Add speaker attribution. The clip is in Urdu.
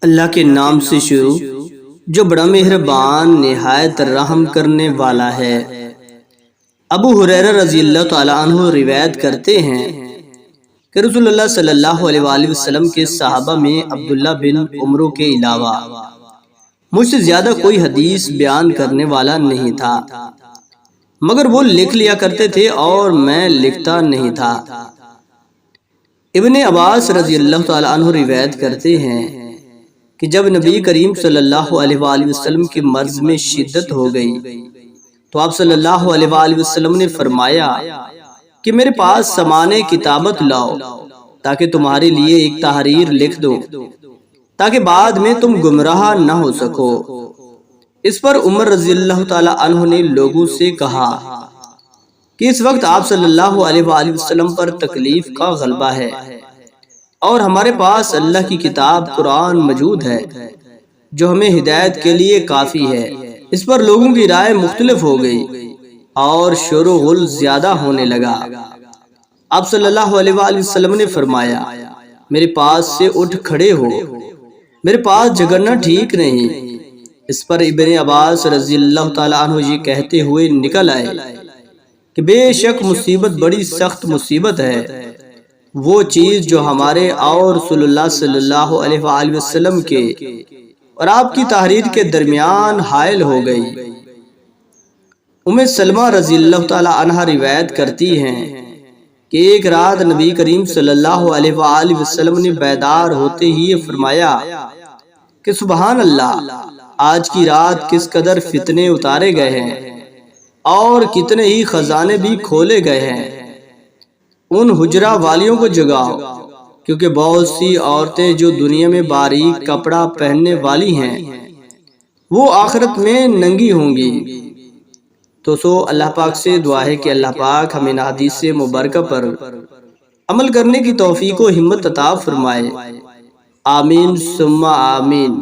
Speaker 1: اللہ کے نام سے شروع جو بڑا مہربان نہایت رحم کرنے والا ہے۔ ابو ہریرہ رضی اللہ تعالیٰ عنہ روایت کرتے ہیں کہ رسول اللہ صلی اللہ علیہ وآلہ وسلم کے صحابہ میں عبداللہ بن عمرو کے علاوہ مجھ سے زیادہ کوئی حدیث بیان کرنے والا نہیں تھا، مگر وہ لکھ لیا کرتے تھے اور میں لکھتا نہیں تھا۔ ابن عباس رضی اللہ تعالیٰ عنہ روایت کرتے ہیں کہ جب نبی کریم صلی اللہ علیہ وآلہ وسلم کی مرض میں شدت ہو گئی تو آپ صلی اللہ علیہ وآلہ وسلم نے فرمایا کہ میرے پاس سامان کتابت لاؤ تاکہ تمہارے لیے ایک تحریر لکھ دوں تاکہ بعد میں تم گمراہ نہ ہو سکو۔ اس پر عمر رضی اللہ تعالیٰ عنہ نے لوگوں سے کہا کہ اس وقت آپ صلی اللہ علیہ وآلہ وسلم پر تکلیف کا غلبہ ہے اور ہمارے پاس اللہ کی کتاب قرآن موجود ہے جو ہمیں ہدایت کے لیے کافی ہے۔ اس پر لوگوں کی رائے مختلف ہو گئی اور شور و غل زیادہ ہونے لگا۔ آپ صلی اللہ علیہ وآلہ وسلم نے فرمایا میرے پاس سے اٹھ کھڑے ہو، میرے پاس جگرنا ٹھیک نہیں۔ اس پر ابن عباس رضی اللہ تعالیٰ عنہ یہ کہتے ہوئے نکل آئے کہ بے شک مصیبت بڑی سخت مصیبت ہے، وہ چیز جو ہمارے اور رسول اللہ صلی اللہ علیہ وآلہ وسلم کے اور آپ کی تحریر کے درمیان حائل ہو گئی۔ ام سلمہ رضی اللہ تعالی عنہ روایت کرتی ہیں کہ ایک رات نبی کریم صلی اللہ علیہ وآلہ وسلم نے بیدار ہوتے ہی فرمایا کہ سبحان اللہ، آج کی رات کس قدر فتنے اتارے گئے ہیں اور کتنے ہی خزانے بھی کھولے گئے ہیں۔ ان حجرہ والیوں کو جگاؤ کیونکہ بہت سی عورتیں جو دنیا میں باریک کپڑا پہننے والی ہیں وہ آخرت میں ننگی ہوں گی۔ تو اللہ پاک سے دعا ہے کہ اللہ پاک ہمیں ان حدیث مبارکہ پر عمل کرنے کی توفیق و ہمت عطا فرمائے۔ آمین ثم آمین۔